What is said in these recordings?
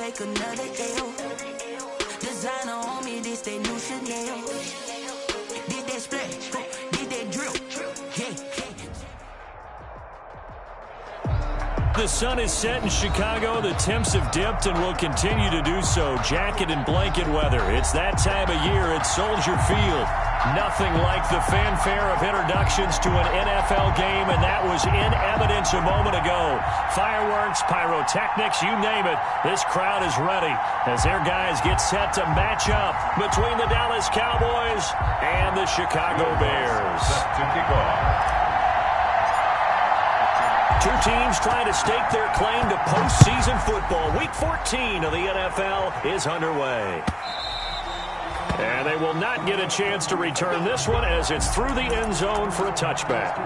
take another L. Designer on me, this they new Chanel. Did that splash, did that drill, yeah. The sun is set in Chicago. The temps have dipped and will continue to do so. Jacket and blanket weather. It's that time of year at Soldier Field. Nothing like the fanfare of introductions to an NFL game, and that was in evidence a moment ago. Fireworks, pyrotechnics, you name it. This crowd is ready as their guys get set to match up between the Dallas Cowboys and the Chicago Bears. Set to kick off. Two teams trying to stake their claim to postseason football. Week 14 of the NFL is underway. And they will not get a chance to return this one as it's through the end zone for a touchback.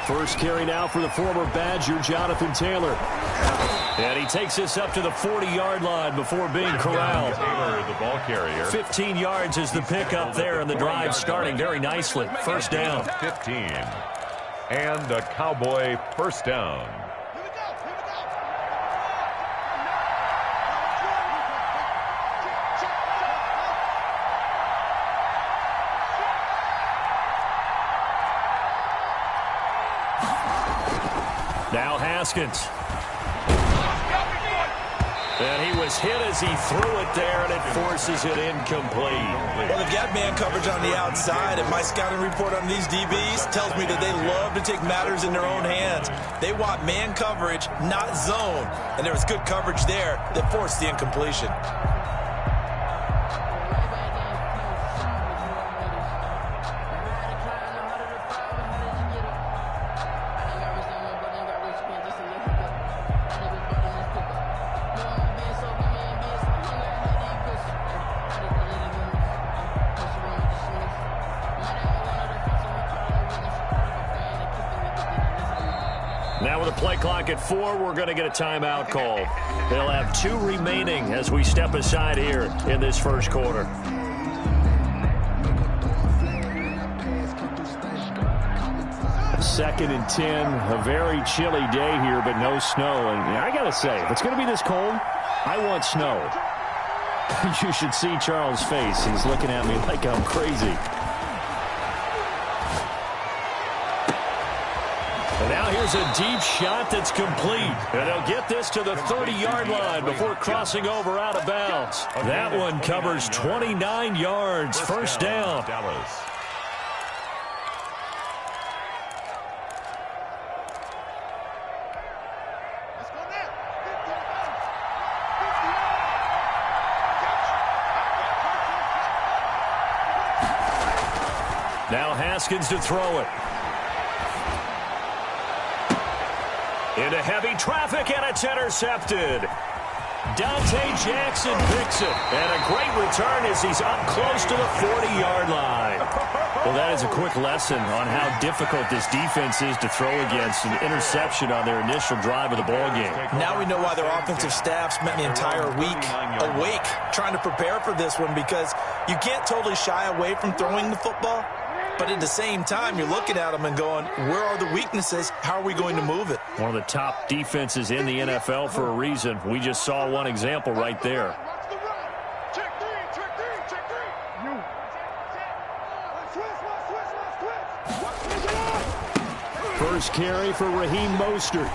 First carry now for the former Badger, Jonathan Taylor. And he takes this up to the 40-yard line before being corralled. Taylor, the ball carrier. 15 yards is the pickup there, and the drive starting very nicely. First down. 15. And a Cowboy first down. Now Haskins. And he was hit as he threw it there, and it forces it incomplete. Well, they've got man coverage on the outside, and my scouting report on these DBs tells me that they love to take matters in their own hands. They want man coverage, not zone. And there was good coverage there that forced the incompletion. Now with a play clock at 4, we're going to get a timeout call. They'll have 2 remaining as we step aside here in this first quarter. Second and 10, a very chilly day here, but no snow. And I got to say, if it's going to be this cold, I want snow. You should see Charles' face. He's looking at me like I'm crazy. And now here's a deep shot that's complete. And they'll get this to the 30-yard line before crossing over out of bounds. That one covers 29 yards. First down. Dallas. Now Haskins to throw it. Into heavy traffic, and it's intercepted. Dante Jackson picks it. And a great return as he's up close to the 40-yard line. Well, that is a quick lesson on how difficult this defense is to throw against. An interception on their initial drive of the ball game. Now we know why their offensive staff spent the entire week awake trying to prepare for this one, because you can't totally shy away from throwing the football. But at the same time, you're looking at them and going, where are the weaknesses? How are we going to move it? One of the top defenses in the NFL for a reason. We just saw one example right there. First carry for Raheem Mostert.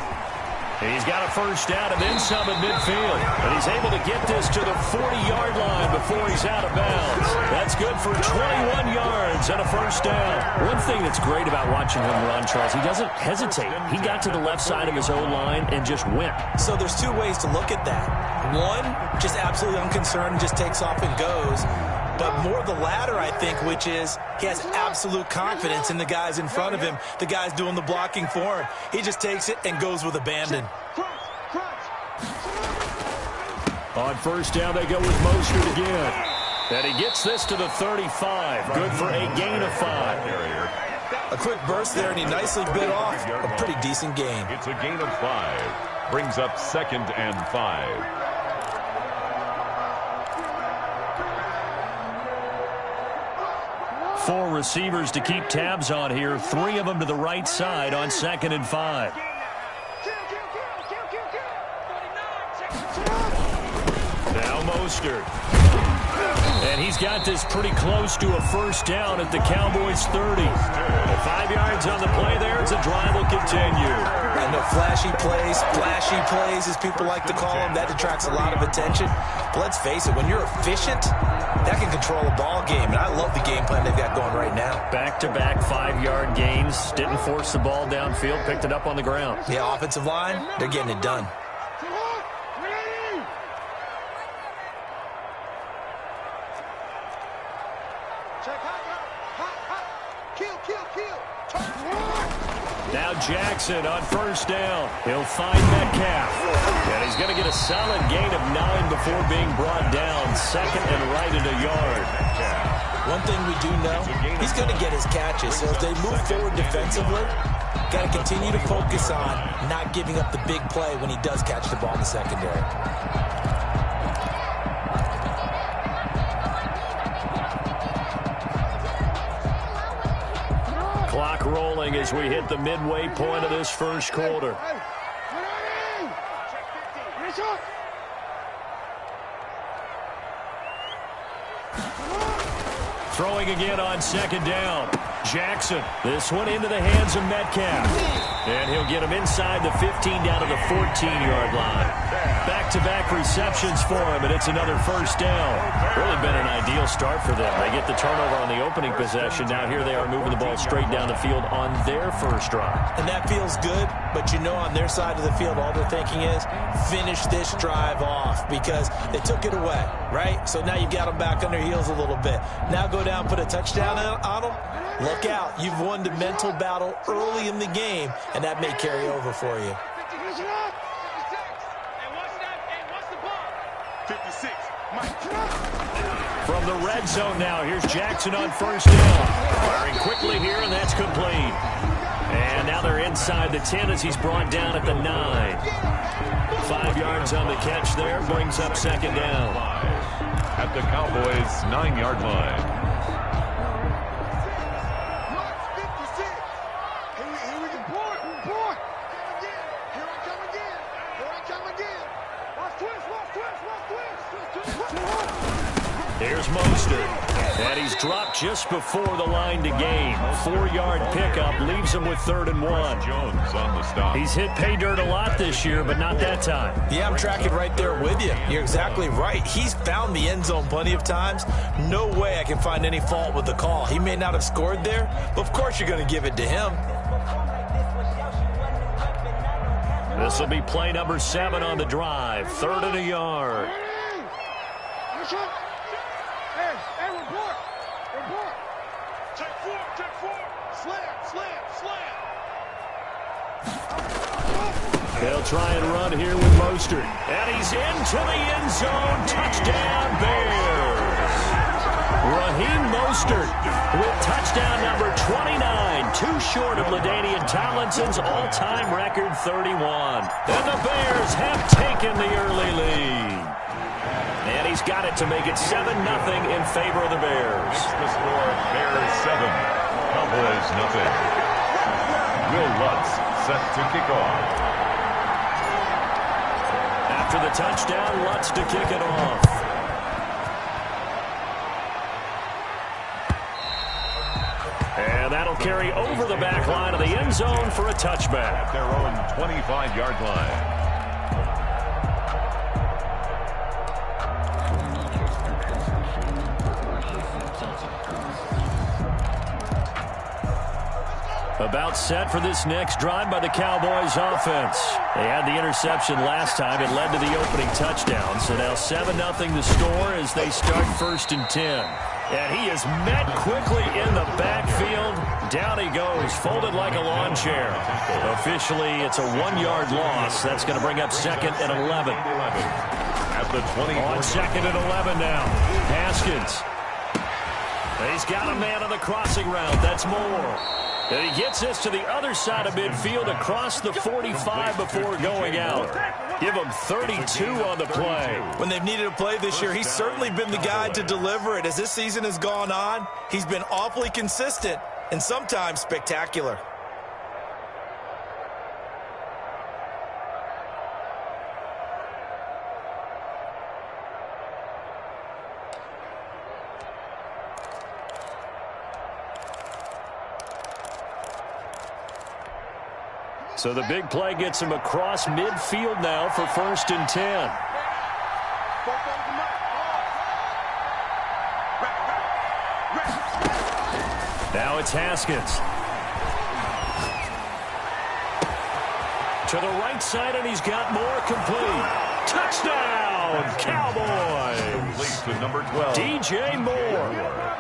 And he's got a first down and then some at midfield. And he's able to get this to the 40-yard line before he's out of bounds. That's good for 21 yards and a first down. One thing that's great about watching him run, Charles, he doesn't hesitate. He got to the left side of his own line and just went. So there's 2 ways to look at that. One, just absolutely unconcerned, just takes off and goes. but more the latter, I think, which is he has absolute confidence in the guys in front of him, the guys doing the blocking for him. He just takes it and goes with abandon. On first down, they go with Mostert again. And he gets this to the 35. Good for a gain of 5. A quick burst there, and he nicely bit off a pretty decent gain. It's a gain of 5. Brings up 2nd and 5. Four receivers to keep tabs on here. 3 of them to the right side on 2nd and 5. Now Mostert. And he's got this pretty close to a first down at the Cowboys' 30. 5 yards on the play there as the drive will continue. And the flashy plays, as people like to call them, that attracts a lot of attention. But let's face it, when you're efficient, that can control a ball game. And I love the game plan they've got going right now. Back-to-back 5-yard gains. Didn't force the ball downfield. Picked it up on the ground. Yeah, offensive line, they're getting it done. Now Jackson on first down. He'll find Metcalf. And he's going to get a solid gain of 9 before being brought down. 2nd and right at a yard. One thing we do know, he's going to get his catches. So if they move forward defensively, got to continue to focus on not giving up the big play when he does catch the ball in the secondary. Clock rolling as we hit the midway point of this first quarter. Throwing again on 2nd down. Jackson. This one into the hands of Metcalf. And he'll get him inside the 15 down to the 14-yard line. Back-to-back receptions for him, and it's another first down. Really been an ideal start for them. They get the turnover on the opening possession. Now here they are moving the ball straight down the field on their first drive. And that feels good, but you know on their side of the field, all they're thinking is finish this drive off because they took it away, right? So now you've got them back on their heels a little bit. Now go down, put a touchdown on them. Look out. You've won the mental battle early in the game, and that may carry over for you. 56. From the red zone now, here's Jackson on first down. Firing quickly here, and that's complete. And now they're inside the 10 as he's brought down at the 9. 5 yards on the catch there, brings up 2nd down. At the Cowboys' 9-yard line. Here's Mostert, and he's dropped just before the line to gain. 4-yard pickup leaves him with 3rd and 1. Jones on the stop. He's hit pay dirt a lot this year, but not that time. Yeah, I'm tracking right there with you. You're exactly right. He's found the end zone plenty of times. No way I can find any fault with the call. He may not have scored there, but of course you're going to give it to him. This will be play number 7 on the drive. 3rd and a yard. They'll try and run here with Mostert. And he's into the end zone. Touchdown, Bears. Raheem Mostert with touchdown number 29. Too short of LaDainian Tomlinson's all-time record 31. And the Bears have taken the early lead. And he's got it to make it 7-0 in favor of the Bears. It's the score, Bears 7, Cowboys 0. Will Lutz set to kick off. After the touchdown, Lutz to kick it off. And that'll carry over the back line of the end zone for a touchback. At their own 25-yard line. About set for this next drive by the Cowboys offense. They had the interception last time. It led to the opening touchdown. So now 7-0 the score as they start 1st and 10. And he is met quickly in the backfield. Down he goes, folded like a lawn chair. Officially, it's a 1-yard loss. That's going to bring up 2nd and 11. At the 20. On 2nd and 11 now. Haskins. He's got a man on the crossing route. That's Moore. And he gets this to the other side of midfield across the 45 before going out. Give him 32 on the play. When they've needed a play this year, he's certainly been the guy to deliver it. As this season has gone on, he's been awfully consistent and sometimes spectacular. So the big play gets him across midfield now for 1st and 10. Now it's Haskins. To the right side, and he's got more complete. Touchdown, Cowboys! To number 12. DJ Moore,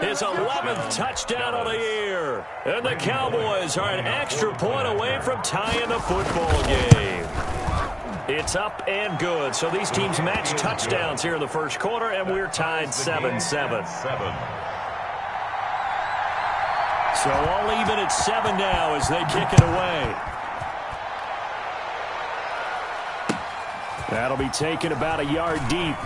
his 11th touchdown of the year. And the Cowboys are an extra point away from tying the football game. It's up and good. So these teams match touchdowns here in the first quarter, and we're tied 7-7. So all even at 7 now as they kick it away. That'll be taken about a yard deep.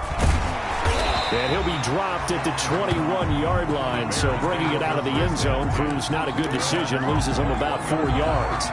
And he'll be dropped at the 21-yard line. So bringing it out of the end zone proves not a good decision. Loses him about 4 yards.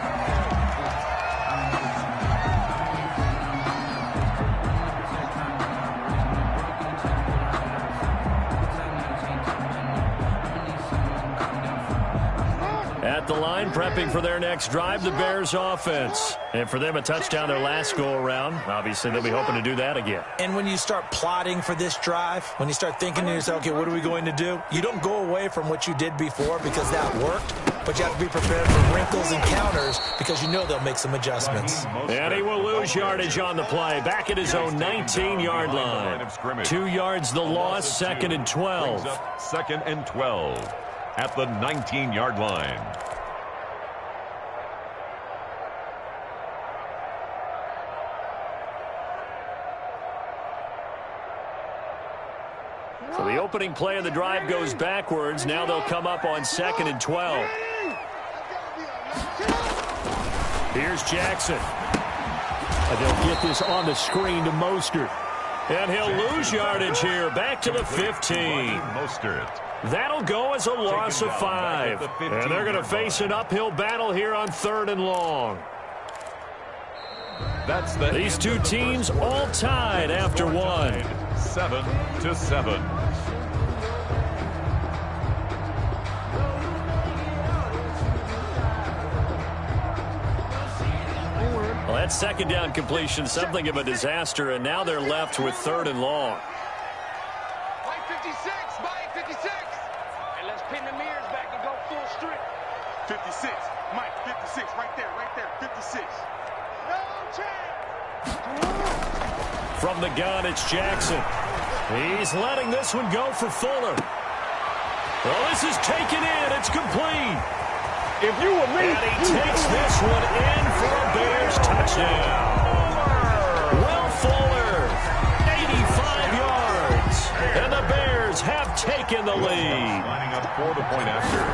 At the line, prepping for their next drive, the Bears offense. And for them, a touchdown their last go-around. Obviously, they'll be hoping to do that again. And when you start plotting for this drive, when you start thinking to yourself, okay, what are we going to do? You don't go away from what you did before because that worked, but you have to be prepared for wrinkles and counters because you know they'll make some adjustments. And he will lose yardage on the play. Back at his own 19-yard line. 2 yards the loss, 2nd and 12. 2nd and 12 at the 19-yard line. So the opening play of the drive goes backwards. Now they'll come up on 2nd and 12. Here's Jackson. And they'll get this on the screen to Mostert. And he'll lose yardage here. Back to the 15. Mostert. That'll go as a loss of 5. And they're going to face an uphill battle here on 3rd and long. These two teams all tied after 1. 7-7. Well, that 2nd down completion, something of a disaster, and now they're left with 3rd and long. Mike 56, Mike 56. And let's pin the mirrors back and go full strip. 56, Mike 56, right there, 56. No chance. From the gun, it's Jackson. He's letting this one go for Fuller. Well, this is taken in. It's complete. If you were me, and he takes this one in for a Bears touchdown. Will Fuller, 85 yards. And the Bears have taken the lead. Lining up for the point after.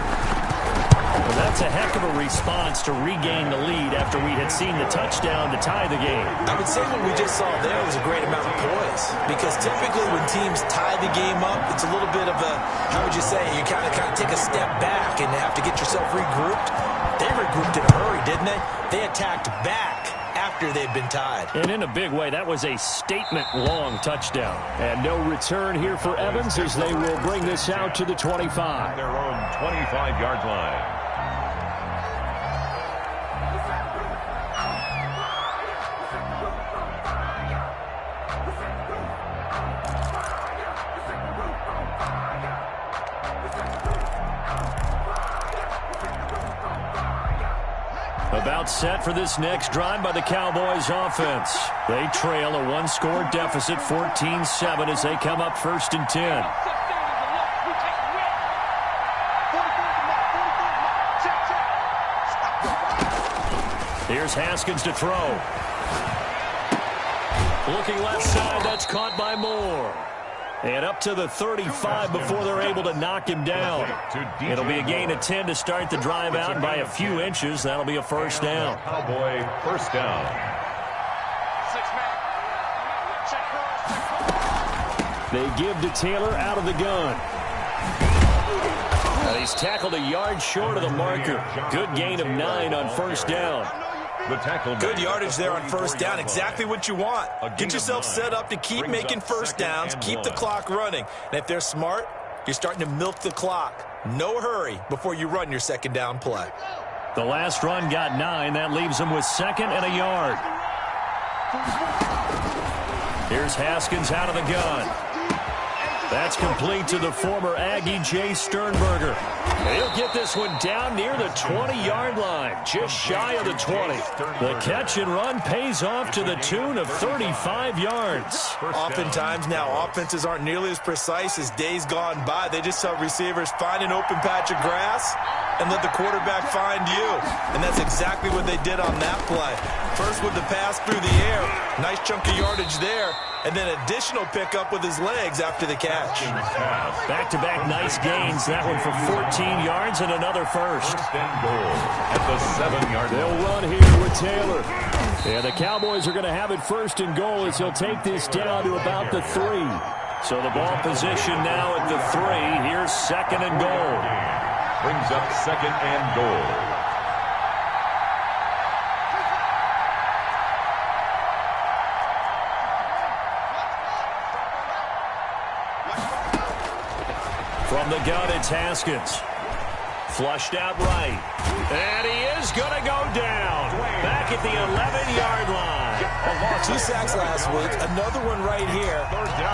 Well, that's a heck of a response to regain the lead after we had seen the touchdown to tie the game. I would say what we just saw there was a great amount of poise because typically when teams tie the game up, it's a little bit of a, how would you say, you kind of take a step back and have to get yourself regrouped. They regrouped in a hurry, didn't they? They attacked back after they'd been tied. And in a big way, that was a statement-long touchdown. And no return here for Evans as they will bring this out to the 25. Their own 25-yard line. About set for this next drive by the Cowboys offense. They trail a one-score deficit, 14-7, as they come up 1st and 10. Here's Haskins to throw. Looking left side, that's caught by Moore. And up to the 35 before they're able to knock him down. It'll be a gain of 10 to start the drive out by a few inches. That'll be a first down. Cowboy first down. They give to Taylor out of the gun. And he's tackled a yard short of the marker. Good gain of 9 on first down. Good yardage there on first down. Exactly what you want. Get yourself set up to keep making first downs, keep the clock running. And if they're smart, you're starting to milk the clock. No hurry before you run your second down play. The last run got 9. That leaves them with 2nd and a yard. Here's Haskins out of the gun. That's complete to the former Aggie, Jay Sternberger. He'll get this one down near the 20-yard line, just shy of the 20. The catch and run pays off to the tune of 35 yards. Oftentimes now, offenses aren't nearly as precise as days gone by. They just tell receivers, find an open patch of grass and let the quarterback find you. And that's exactly what they did on that play. First with the pass through the air, nice chunk of yardage there, and then additional pickup with his legs after the catch. Back-to-back nice gains. That one for 14 yards and another first. First and goal at the 7-yard line. They'll run here with Taylor. And the Cowboys are going to have it 1st and goal as he'll take this down to about the 3. So the ball position now at the 3. Here's 2nd and goal. Brings up 2nd and goal. From the gun, it's Haskins. Flushed out right. And he is going to go down. Back at the 11-yard line. 2 sacks last week. Another one right here.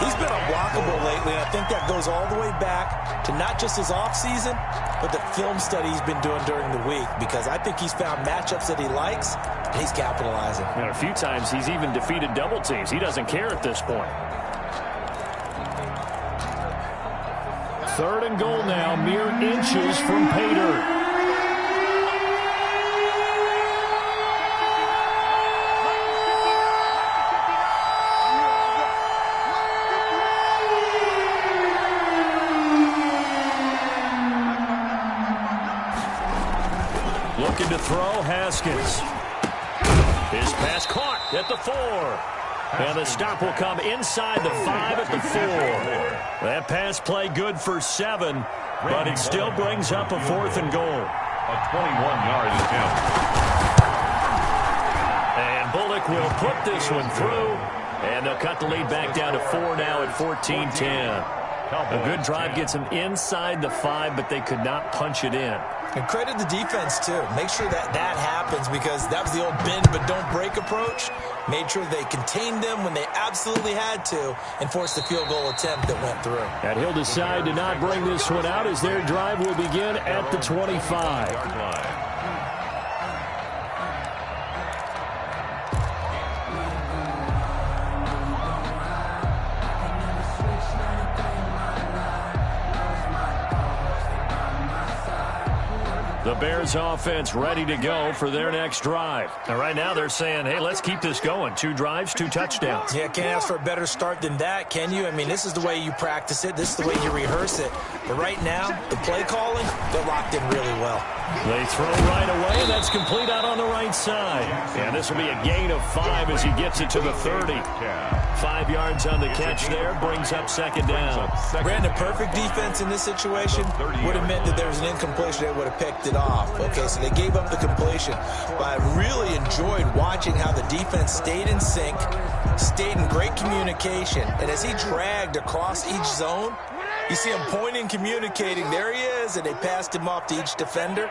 He's been unblockable lately, and I think that goes all the way back to not just his offseason, but the film study he's been doing during the week, because I think he's found matchups that he likes, and he's capitalizing. And a few times he's even defeated double teams. He doesn't care at this point. 3rd and goal now, mere inches from Pater. Looking to throw, Haskins. His pass caught at the 4. And the stop will come inside the 5 at the 4. That pass play good for 7, but it still brings up a 4th and goal. A 21-yard attempt. And Bullock will put this one through, and they'll cut the lead back down to 4 now at 14-10. A good drive gets them inside the 5, but they could not punch it in. And credit the defense, too. Make sure that happens, because that was the old bend but don't break approach. Made sure they contained them when they absolutely had to and forced the field goal attempt that went through. And he'll decide to not bring this one out as their drive will begin at the 25. The Bears offense ready to go for their next drive. And right now they're saying, hey, let's keep this going. 2 drives, 2 touchdowns. Yeah, can't ask for a better start than that, can you? I mean, this is the way you practice it. This is the way you rehearse it. But right now, the play calling, they're locked in really well. They throw right away, and that's complete out on the right side. And this will be a gain of 5 as he gets it to the 30. 5 yards on the catch there, brings up 2nd down. Brandon, perfect defense in this situation would have meant that there was an incompletion. They would have picked it off. Okay, so they gave up the completion. But I really enjoyed watching how the defense stayed in sync, stayed in great communication. And as he dragged across each zone, you see him pointing, communicating. There he is, and they passed him off to each defender.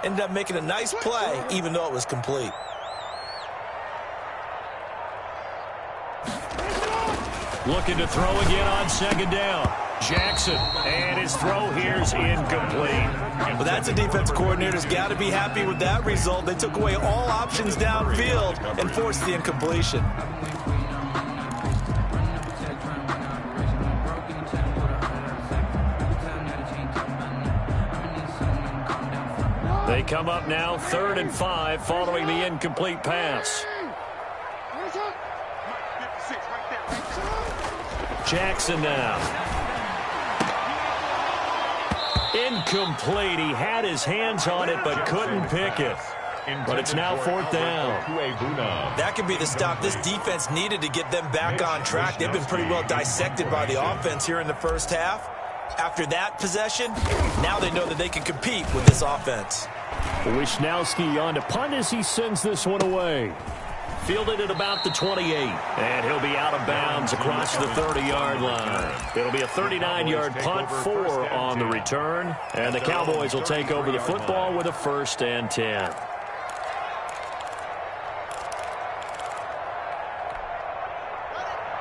Ended up making a nice play, even though it was complete. Looking to throw again on 2nd down. Jackson, and his throw here's incomplete. Well, that's a defense coordinator's got to be happy with that result. They took away all options downfield and forced the incompletion. They come up now 3rd and 5 following the incomplete pass. Jackson now. Incomplete. He had his hands on it but couldn't pick it. But it's now 4th down. That could be the stop this defense needed to get them back on track. They've been pretty well dissected by the offense here in the first half. After that possession, now they know that they can compete with this offense. Wisnowski on to punt as he sends this one away. Fielded at about the 28. And he'll be out of bounds across the 30-yard line. It'll be a 39-yard punt, 4 on the return. And the Cowboys will take over the football with a 1st and 10.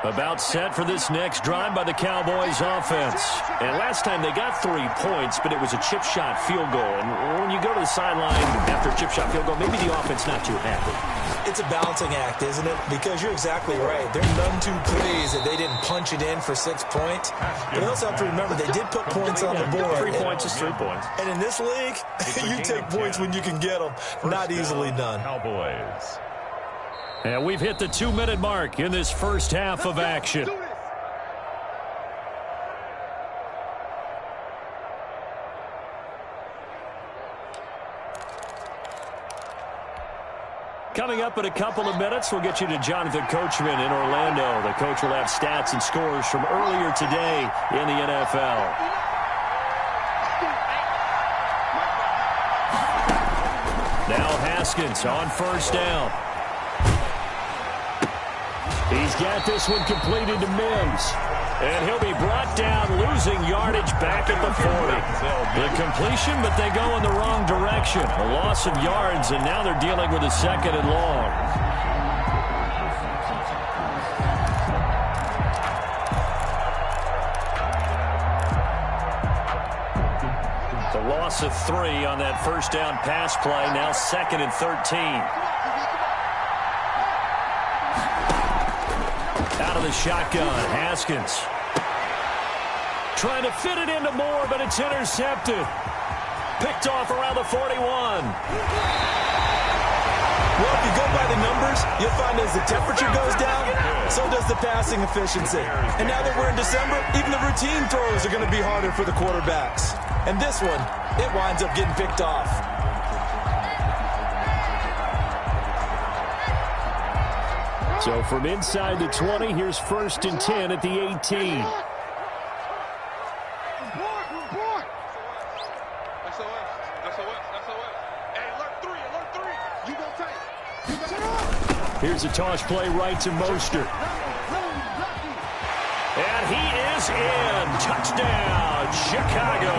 About set for this next drive by the Cowboys offense. And last time they got 3 points, but it was a chip shot field goal. And when you go to the sideline after a chip shot field goal, maybe the offense not too happy. It's a balancing act, isn't it? Because you're exactly right. They're none too pleased that they didn't punch it in for 6 points. But they also have to remember they did put points on the board. 3 points is 3 points. And in this league, you take points when you can get them. Not easily done. Cowboys. And we've hit the 2-minute mark in this first half of action. Coming up in a couple of minutes, we'll get you to Jonathan Coachman in Orlando. The coach will have stats and scores from earlier today in the NFL. Now Haskins on 1st down. He's got this one completed to Mims. And he'll be brought down, losing yardage back at the 40. The completion, but they go in the wrong direction. A loss of yards, and now they're dealing with a 2nd and long. The loss of 3 on that 1st down pass play, now 2nd and 13. Out of the shotgun, Haskins. Trying to fit it into Moore, but it's intercepted. Picked off around the 41. Well, if you go by the numbers, you'll find as the temperature goes down, so does the passing efficiency. And now that we're in December, even the routine throws are going to be harder for the quarterbacks. And this one, it winds up getting picked off. So from inside the 20, here's 1st and 10 at the 18. SOS. Hey, alert 3. You go take. Here's a toss play right to Mostert. And he is in. Touchdown, Chicago.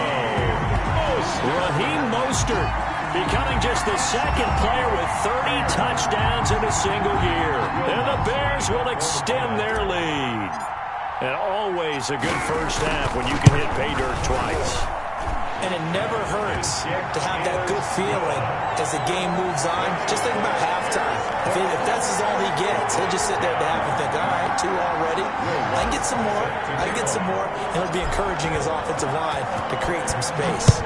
Raheem Mostert becoming just the 2nd player with 30 touchdowns in a single year. And the Bears will extend their lead. And always a good first half when you can hit pay dirt twice. And it never hurts to have that good feeling as the game moves on. Just think about halftime. If that's all he gets, he'll just sit there at the half and think, all right, 2 already. I can get some more. And it'll be encouraging his offensive line to create some space.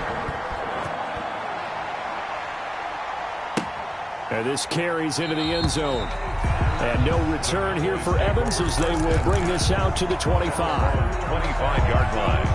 And this carries into the end zone. And no return here for Evans as they will bring this out to the 25. 25-yard line.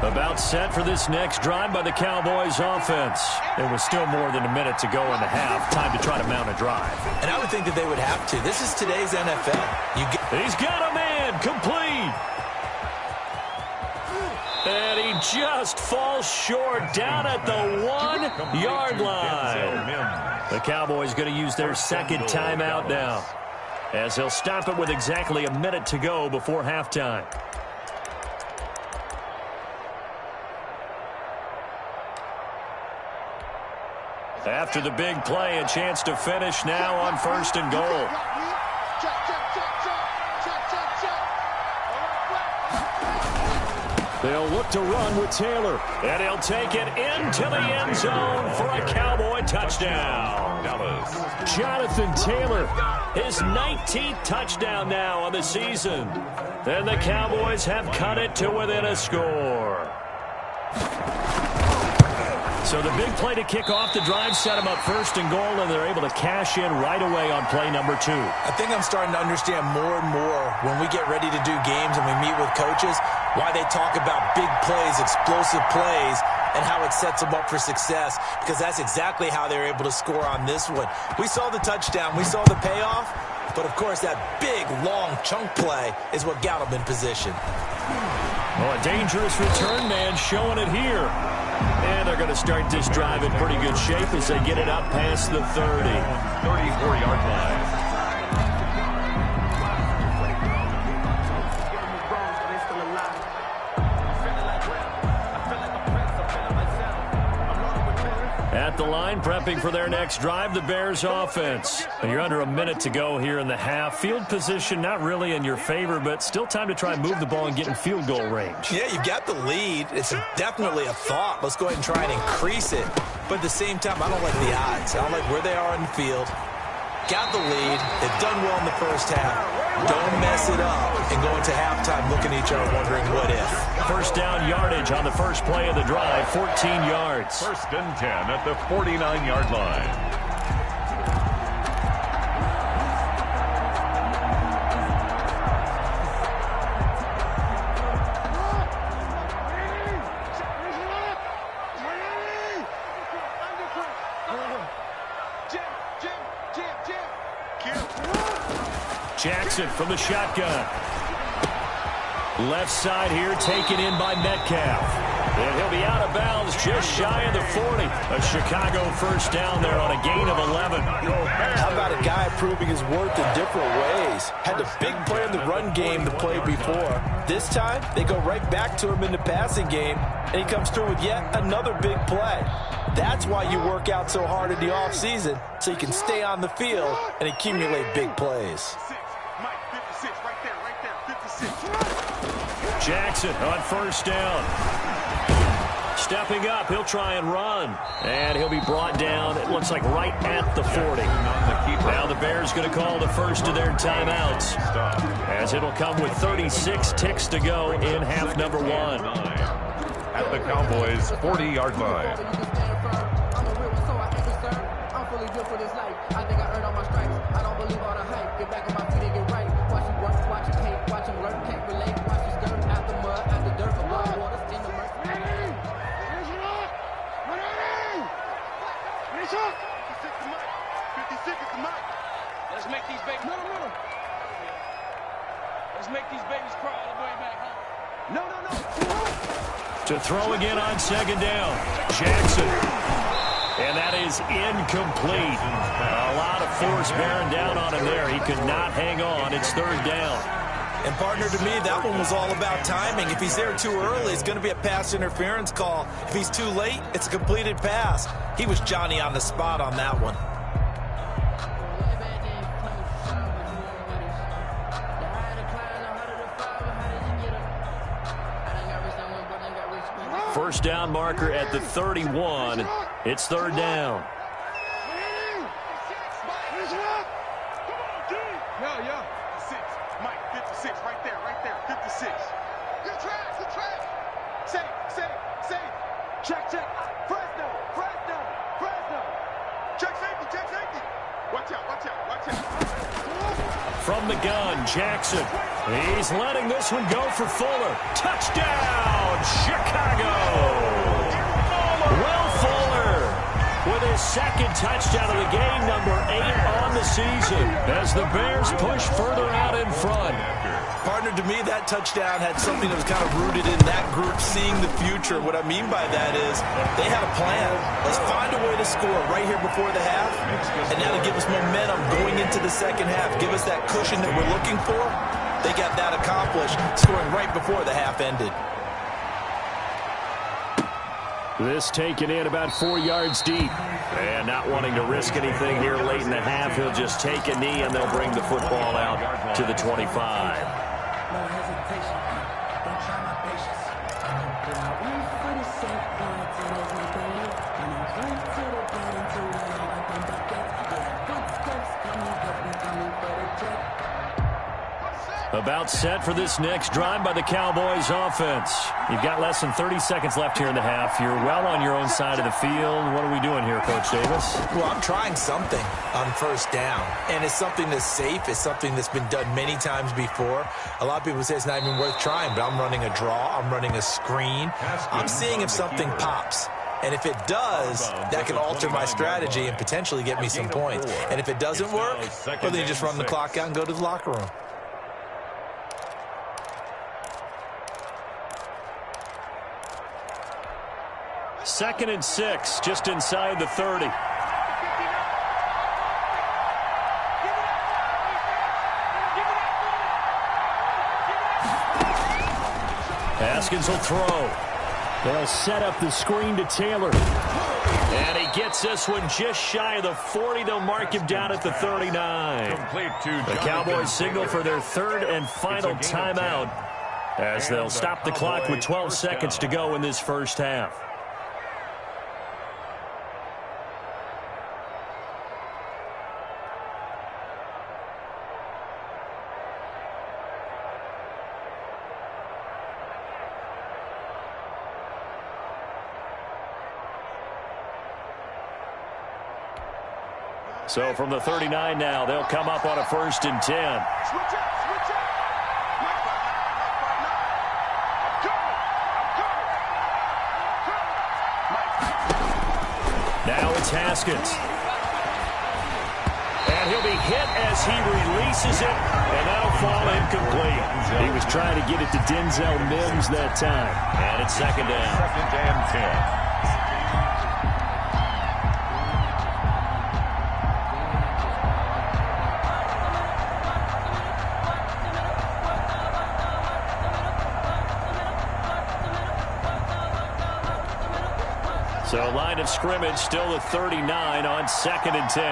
About set for this next drive by the Cowboys offense. There was still more than a minute to go in the half. Time to try to mount a drive. And I would think that they would have to. This is today's NFL. He's got a man complete. And he just falls short down at the 1-yard line. The Cowboys going to use their second timeout now, as they'll stop it with exactly a minute to go before halftime. After the big play, a chance to finish now on 1st and goal. They'll look to run with Taylor, and he'll take it into the end zone for a Cowboy touchdown. Jonathan Taylor, his 19th touchdown now on the season. And the Cowboys have cut it to within a score. So the big play to kick off the drive set them up 1st and goal, and they're able to cash in right away on play number 2. I think I'm starting to understand more and more when we get ready to do games and we meet with coaches why they talk about big plays, explosive plays, and how it sets them up for success, because that's exactly how they're able to score on this one. We saw the touchdown. We saw the payoff. But, of course, that big, long chunk play is what got them in position. Well, a dangerous return man showing it here. And they're going to start this drive in pretty good shape as they get it up past the 30. 34-yard line. At the line, prepping for their next drive, the Bears offense. You're under a minute to go here in the half. Field position not really in your favor, but still time to try and move the ball and get in field goal range. Yeah, you've got the lead. It's definitely a thought. Let's go ahead and try and increase it. But at the same time, I don't like the odds. I don't like where they are in the field. Got the lead. They've done well in the first half. Don't mess it up and go into halftime looking at each other wondering what if. First down yardage on the first play of the drive, 14 yards. 1st and 10 at the 49-yard line. Jackson from the shotgun. Left side here taken in by Metcalf. And he'll be out of bounds just shy of the 40. A Chicago first down there on a gain of 11. How about a guy proving his worth in different ways? Had the big play in the run game the play before. This time, they go right back to him in the passing game, and he comes through with yet another big play. That's why you work out so hard in the offseason, so you can stay on the field and accumulate big plays. Jackson on first down. Stepping up, he'll try and run. And he'll be brought down, it looks like right at the 40. Now the Bears going to call the first of their timeouts, as it'll come with 36 ticks to go in half number 1. At the Cowboys' 40-yard line. Let's make these babies. Let's make these babies crawl all the way back home. No. To throw again on second down. Jackson. And that is incomplete. A lot of force bearing down on him there. He could not hang on. It's 3rd down. And, partner, to me, that one was all about timing. If he's there too early, it's going to be a pass interference call. If he's too late, it's a completed pass. He was Johnny on the spot on that one. First down marker at the 31. It's 3rd down. Yeah. 56. Mike, 56. Right there. 56. Good track. Safe. Check. Fresno. Check safety. Watch out. From the gun, Jackson. He's letting this one go for Fuller. Touchdown, Chicago! Will Fuller with his second touchdown of the game, number 8 on the season, as the Bears push further out in front. Partner, to me, that touchdown had something that was kind of rooted in that group seeing the future. What I mean by that is they had a plan. Let's find a way to score right here before the half, and that'll give us momentum going into the second half. Give us that cushion that we're looking for. They got that accomplished, scoring right before the half ended. This taken in about 4 yards deep. And not wanting to risk anything here late in the half, he'll just take a knee, and they'll bring the football out to the 25. No hesitation, don't try my patience. When I went for the safe, going to this neighborhood. When I went to the bed into the yard, I come back at. Yeah, footsteps coming, cause we coming for the jet. About set for this next drive by the Cowboys offense. You've got less than 30 seconds left here in the half. You're well on your own side of the field. What are we doing here, Coach Davis? Well, I'm trying something on first down, and it's something that's safe. It's something that's been done many times before. A lot of people say it's not even worth trying, but I'm running a draw. I'm running a screen. I'm seeing if something pops. And if it does, that can alter my strategy and potentially get me some points. And if it doesn't work, well, then you just run the clock out and go to the locker room. Second and 6, just inside the 30. Haskins will throw. They'll set up the screen to Taylor. And he gets this one just shy of the 40. They'll mark him down at the 39. The Cowboys signal for their third and final timeout as they'll stop the clock with 12 seconds to go in this first half. So from the 39 now, they'll come up on a 1st and 10. Now it's Haskins. And he'll be hit as he releases it, and that'll fall incomplete. He was trying to get it to Denzel Mims that time. And it's second down. Second and 10. So line of scrimmage still at 39 on 2nd and 10.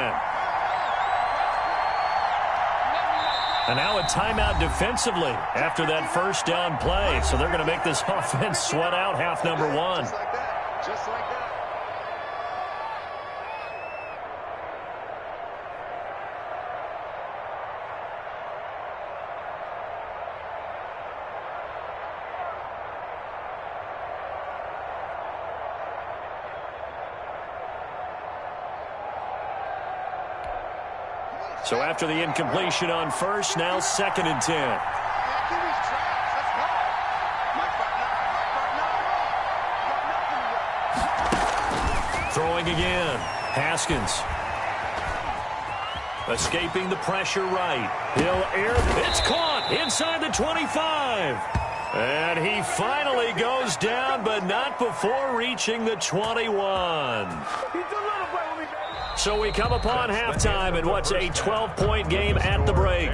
And now a timeout defensively after that first down play. So they're going to make this offense sweat out half number 1. Just like that. Just like that. So after the incompletion on first, now 2nd and 10. Throwing again. Haskins. Escaping the pressure right. He'll air. It's caught inside the 25. And he finally goes down, but not before reaching the 21. So we come upon halftime in what's a 12-point game at the break.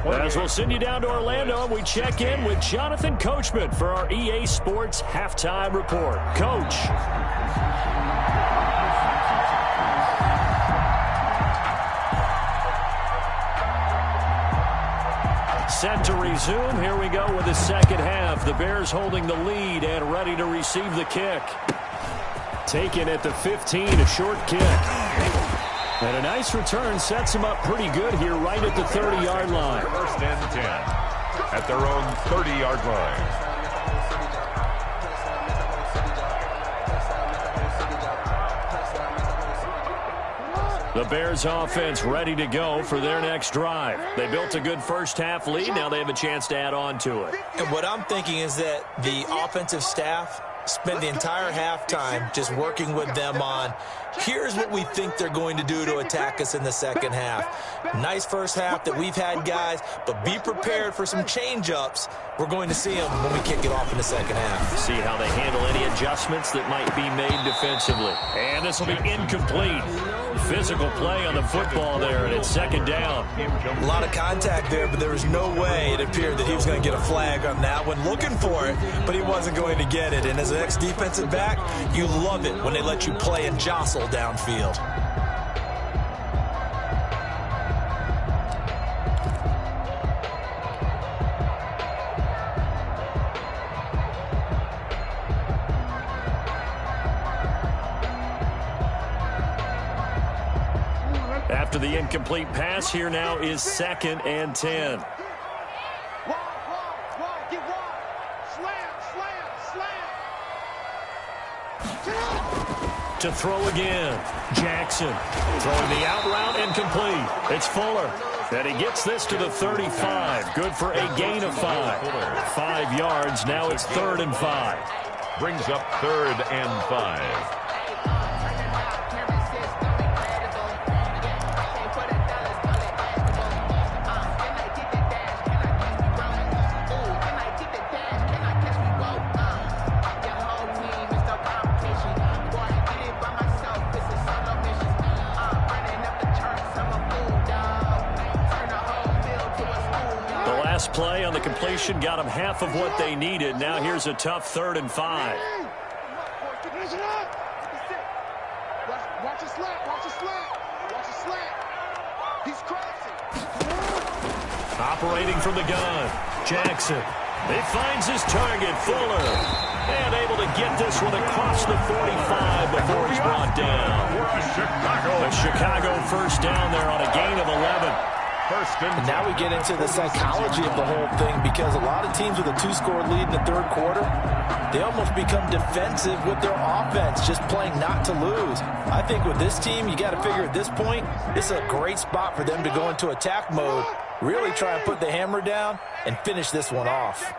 As we'll send you down to Orlando, we check in with Jonathan Coachman for our EA Sports Halftime Report. Coach. Set to resume. Here we go with the second half. The Bears holding the lead and ready to receive the kick. Taken at the 15, a short kick. And a nice return sets them up pretty good here right at the 30-yard line. 1st and 10 at their own 30-yard line. The Bears offense ready to go for their next drive. They built a good first half lead. Now they have a chance to add on to it. And what I'm thinking is that the offensive staff spend the entire halftime just working with them on, here's what we think they're going to do to attack us in the second half. Nice first half that we've had, guys, but be prepared for some change-ups. We're going to see them when we kick it off in the second half. See how they handle any adjustments that might be made defensively. And this will be incomplete. Physical play on the football there, and it's second down. A lot of contact there, but there was no way it appeared that he was going to get a flag on that one. Looking for it, but he wasn't going to get it. And as an ex-defensive back, you love it when they let you play and jostle downfield. After the incomplete pass, here now is 2nd and 10. To throw again. Jackson throwing the out route incomplete. It's Fuller. And he gets this to the 35. Good for a gain of 5. 5 yards. Now it's 3rd and 5. Brings up 3rd and 5. Play on the completion got them half of what they needed. Now here's a tough 3rd and 5. Watch his slant. Watch his slant. Watch his slant. He's crossing. Operating from the gun. Jackson. He finds his target, Fuller. And able to get this one across the 45 before he's brought down. A Chicago first down there on a gain of 11. And now we get into the psychology of the whole thing, because a lot of teams with a 2-score lead in the third quarter, they almost become defensive with their offense, just playing not to lose. I think with this team, you got to figure at this point, this is a great spot for them to go into attack mode, really try and put the hammer down and finish this one off.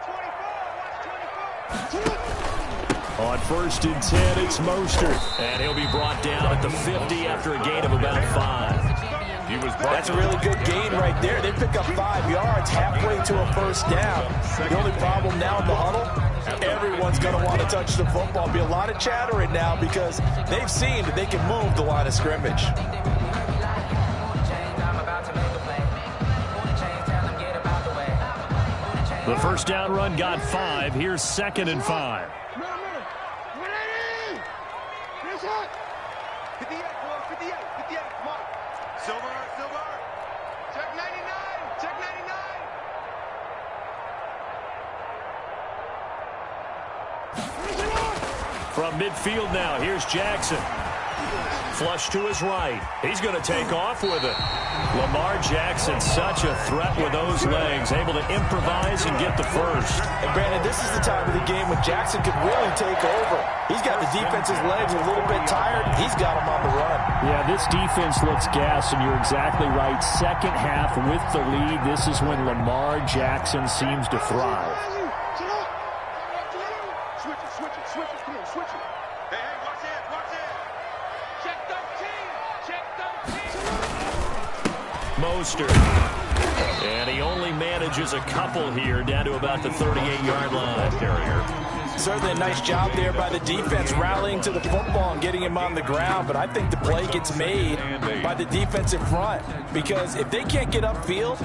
On 1st and 10, it's Mostert. And he'll be brought down at the 50 after a gain of about 5. That's a really good gain right there. They pick up 5 yards halfway to a first down. The only problem now in the huddle, everyone's going to want to touch the football. Be a lot of chattering now because they've seen that they can move the line of scrimmage. The first down run got 5. Here's 2nd and 5. 58, boys, 58, 58, come on. Silver. Check 99, check 99. From midfield now, here's Jackson. Flush to his right. He's going to take off with it. Lamar Jackson, such a threat with those legs, able to improvise and get the first. And Brandon, this is the time of the game when Jackson could really take over. He's got the defense's legs a little bit tired. He's got them on the run. Yeah, this defense looks gassed, and you're exactly right. Second half with the lead, this is when Lamar Jackson seems to thrive. Switch it, come on, switch it. Hey, watch it. Check 13. Mostert. And he only manages a couple here, down to about the 38-yard line. Certainly a nice job there by the defense, rallying to the football and getting him on the ground. But I think the play gets made by the defensive front, because if they can't get upfield,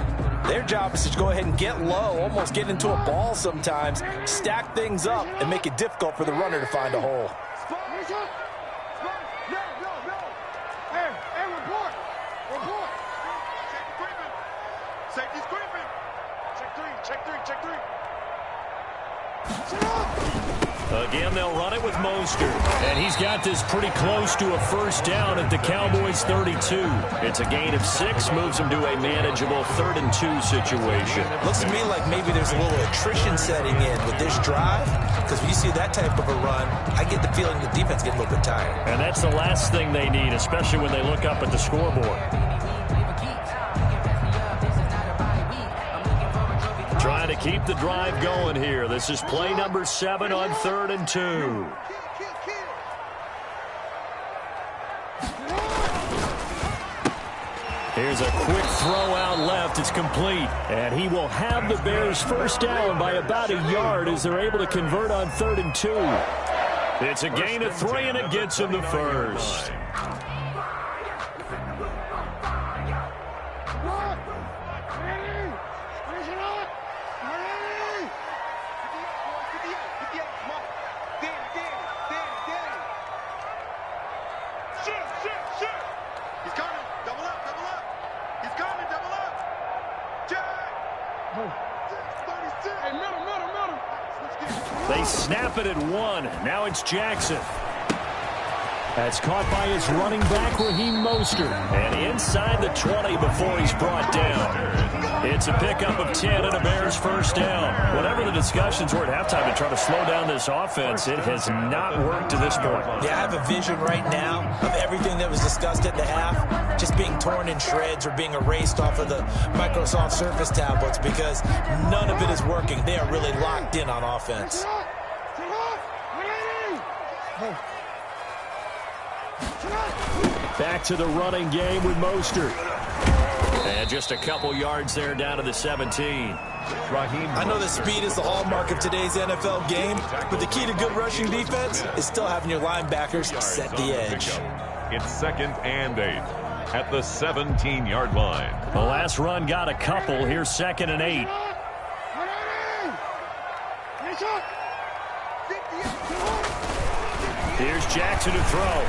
their job is to go ahead and get low, almost get into a ball sometimes, stack things up, and make it difficult for the runner to find a hole. Hey, report. Safety's creeping. Check three. Again, they'll run it with Mostert. And he's got this pretty close to a first down at the Cowboys' 32. It's a gain of 6, moves them to a manageable 3rd and 2 situation. Looks to me like maybe there's a little attrition setting in with this drive, because when you see that type of a run, I get the feeling the defense gets a little bit tired. And that's the last thing they need, especially when they look up at the scoreboard. Trying to keep the drive going here. This is play number 7 on 3rd and 2. Here's a quick throw out left. It's complete. And he will have the Bears first down by about a yard as they're able to convert on 3rd and 2. It's a gain of 3, and it gets him the first. They snap it at 1. Now it's Jackson. That's caught by his running back, Raheem Mostert. And inside the 20 before he's brought down. It's a pickup of 10 and a Bears first down. Whatever the discussions were at halftime to try to slow down this offense, it has not worked to this point. Yeah, I have a vision right now of everything that was discussed at the half just being torn in shreds or being erased off of the Microsoft Surface tablets because none of it is working. They are really locked in on offense. Back to the running game with Mostert. And just a couple yards there down to the 17. I know that speed is the hallmark of today's NFL game, but the key to good rushing defense is still having your linebackers set the edge. It's 2nd and 8 at the 17-yard line. The last run got a couple. Here's 2nd and 8. Here's Jackson to throw.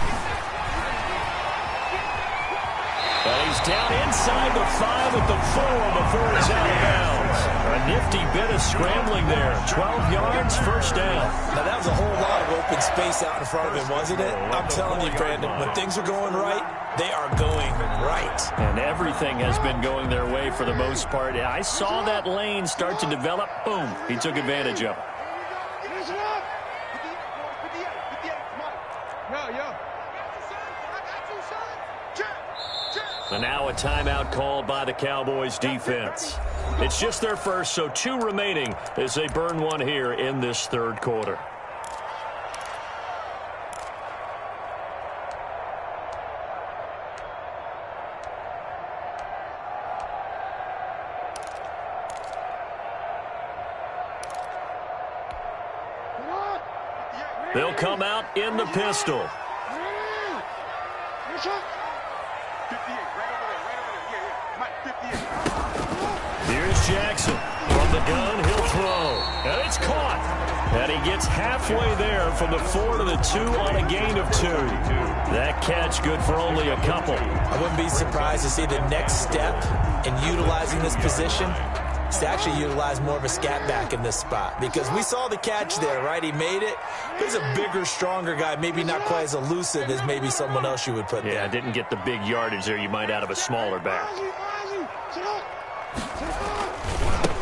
And he's down inside the 5 at the 4 before he's out of bounds. A nifty bit of scrambling there. 12 yards, first down. Now, that was a whole lot of open space out in front of him, wasn't it? I'm telling you, Brandon, when things are going right, they are going right. And everything has been going their way for the most part. I saw that lane start to develop. Boom. He took advantage of it. And now a timeout called by the Cowboys defense. It's just their first, so 2 remaining as they burn one here in this 3rd quarter. They'll come out in the pistol. Here's Jackson. From the gun, he'll throw. And it's caught. And he gets halfway there from the 4 to the 2 on a gain of 2. That catch good for only a couple. I wouldn't be surprised to see the next step in utilizing this position is to actually utilize more of a scat back in this spot. Because we saw the catch there, right? He made it. There's a bigger, stronger guy, maybe not quite as elusive as maybe someone else you would put there. Yeah, didn't get the big yardage there you might out of a smaller back.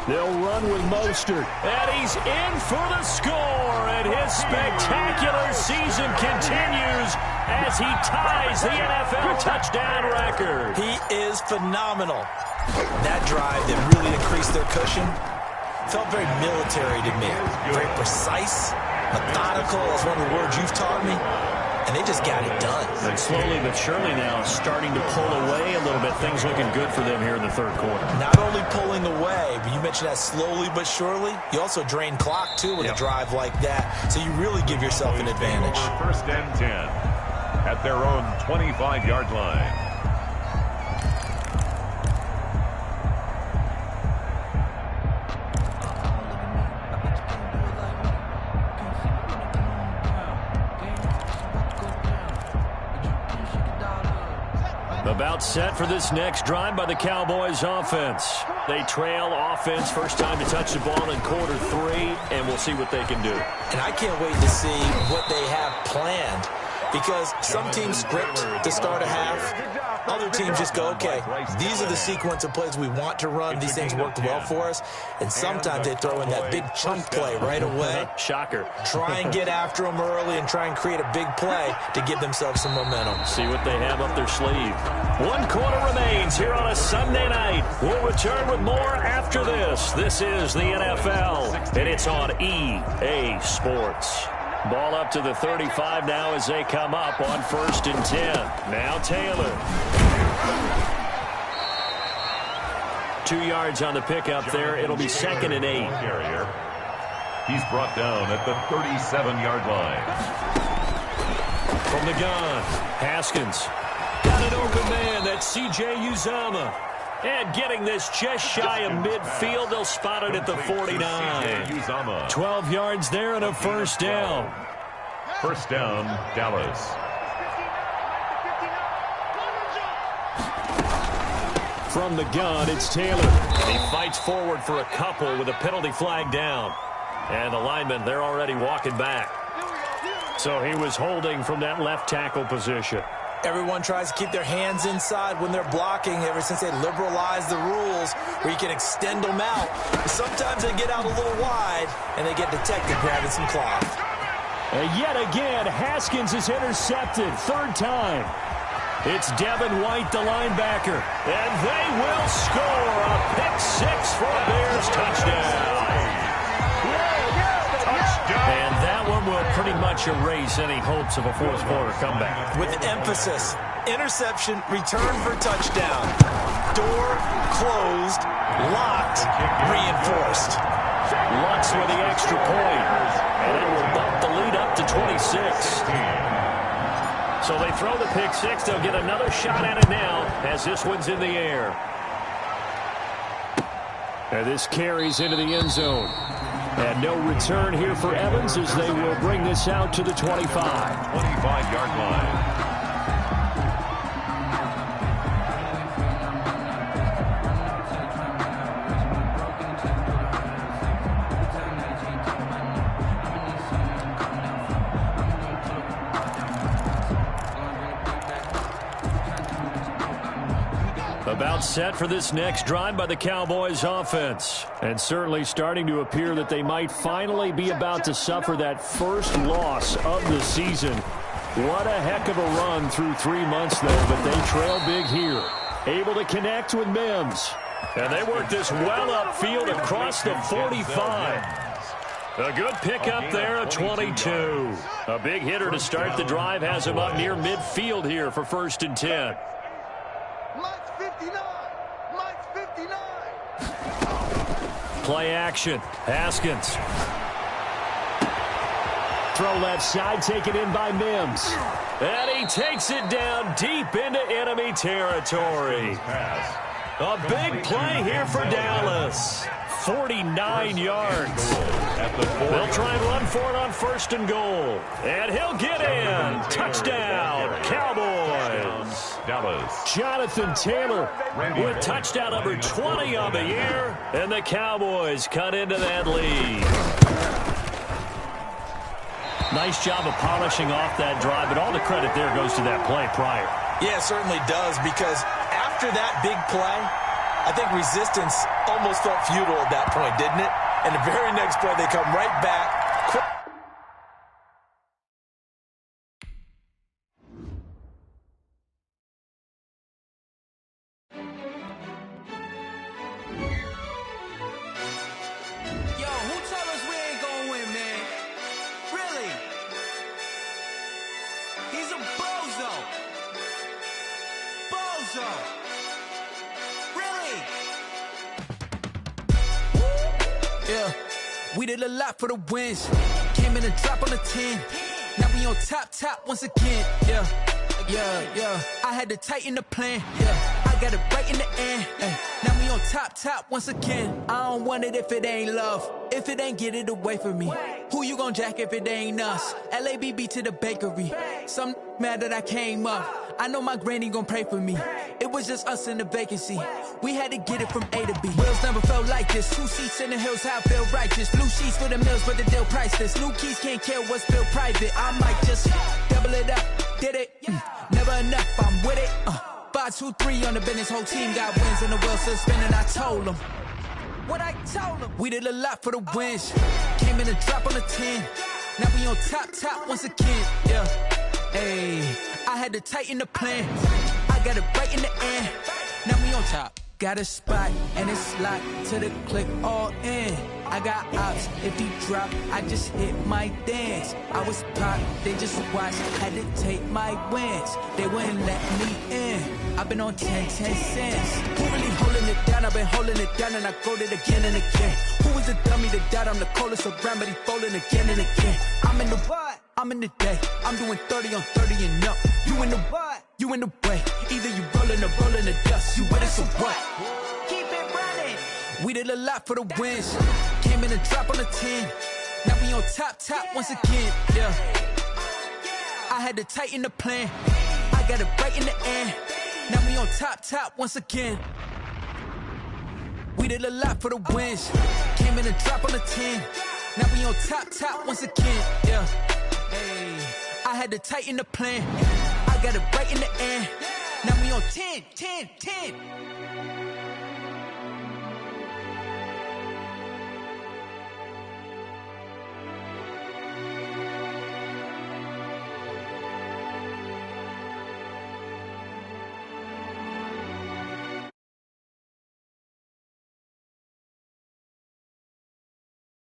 They'll run with Mostert. And he's in for the score. And his spectacular season continues as he ties the NFL touchdown record. He is phenomenal. That drive that really increased their cushion felt very military to me. Very precise, methodical. That's one of the words you've taught me. And they just got it done. And slowly but surely now starting to pull away a little bit. Things looking good for them here in the 3rd quarter. Not only pulling away, but you mentioned that slowly but surely. You also drain clock, too, with a drive like that. So you really give yourself an advantage. 1st and 10 at their own 25-yard line. About set for this next drive by the Cowboys offense. They trail offense, first time to touch the ball in quarter 3, and we'll see what they can do. And I can't wait to see what they have planned because some teams script to start a half. Other teams just go, okay, these are the sequence of plays we want to run. These things worked well for us. And sometimes they throw in that big chunk play right away. Shocker. Try and get after them early and try and create a big play to give themselves some momentum. See what they have up their sleeve. 1 quarter remains here on a Sunday night. We'll return with more after this. This is the NFL, and it's on EA Sports. Ball up to the 35 now as they come up on 1st and 10. Now Taylor. 2 yards on the pickup there. It'll be 2nd and 8. He's brought down at the 37-yard line. From the gun, Haskins. Got an open man. That's C.J. Uzomah. And getting this just shy of midfield, they'll spot it at the 49. 12 yards there and a 1st down. 1st down, Dallas. From the gun, it's Taylor. He fights forward for a couple with a penalty flag down. And the linemen, they're already walking back. So he was holding from that left tackle position. Everyone tries to keep their hands inside when they're blocking ever since they liberalized the rules where you can extend them out. Sometimes they get out a little wide and they get detected grabbing some cloth. And yet again, Haskins is intercepted. 3rd time. It's Devin White, the linebacker. And they will score a pick-6 for a Bears touchdown. And that one will pretty much erase any hopes of a 4th quarter comeback. With emphasis, interception, return for touchdown. Door closed, locked, reinforced. Lutz with the extra point. And it will bump the lead up to 26. So they throw the pick-6. They'll get another shot at it now as this one's in the air. And this carries into the end zone. And no return here for Evans as they will bring this out to the 25. 25-yard line. About set for this next drive by the Cowboys offense. And certainly starting to appear that they might finally be about to suffer that first loss of the season. What a heck of a run through 3 months, though, but they trail big here. Able to connect with Mims. And they work this well upfield across the 45. A good pickup there, a 22. A big hitter to start the drive has him up near midfield here for 1st and 10. Play action. Haskins. Throw left side, taken in by Mims. And he takes it down deep into enemy territory. A big play here for Dallas. 49 yards. They'll try and run for it on 1st and goal. And he'll get in. Touchdown, Cowboys. Dallas. Jonathan Taylor with touchdown number 20 on the year. And the Cowboys cut into that lead. Nice job of polishing off that drive, but all the credit there goes to that play prior. Yeah, it certainly does, because after that big play, I think resistance almost felt futile at that point, didn't it? And the very next play, they come right back. Yo, who told us we ain't gonna win, man? Really? He's a bozo. Bozo. Really? Yeah, we did a lot for the wins. Came in a drop on the 10. Now we on top once again. Yeah. I had to tighten the plan. Yeah, I got it right in the end. Now we on top once again. I don't want it if it ain't love. If it ain't, get it away from me. Who you gon' jack if it ain't us? LABB to the bakery. Some mad that I came up. I know my granny gon' pray for me. It was just us in the vacancy. We had to get it from A to B. Wheels never felt like this. 2 seats in the hills, how I feel righteous. Blue sheets for the mills, but the deal priceless. New keys can't care what's still private. I might just double it up. did it. Never enough, I'm with it. 5, 2, 3 on the business. Whole team got wins and the wheel still spinning. I told them what I told them. We did a lot for the wins. Came in a drop on the 10. Now we on top once again. Yeah. Hey, I had to tighten the plan. I got it right in the end. Now we on top. Got a spot and it's locked to the click all in. I got ops, if he drop, I just hit my dance. I was pop, they just watched, had to take my wins. They wouldn't let me in. I've been on 10 cents. Who really holding it down? I've been holding it down and I go it again and again. Who was the dummy that died? I'm the coldest around, but he folding again and again. I'm in the what? I'm in the day. I'm doing 30 on 30 and up. You in the what? You in the way. Either you rolling or rolling the dust. You with us or what? Keep it running. We did a lot for the wins. Came in and drop on the 10. Now we on top once again. Yeah. I had to tighten the plan. I got it right in the end. Now we on top once again. We did a lot for the wins. Came in and drop on the 10. Now we on top once again. Yeah. Hey, I had to tighten the plan. I got it right in the end. Now we on 10.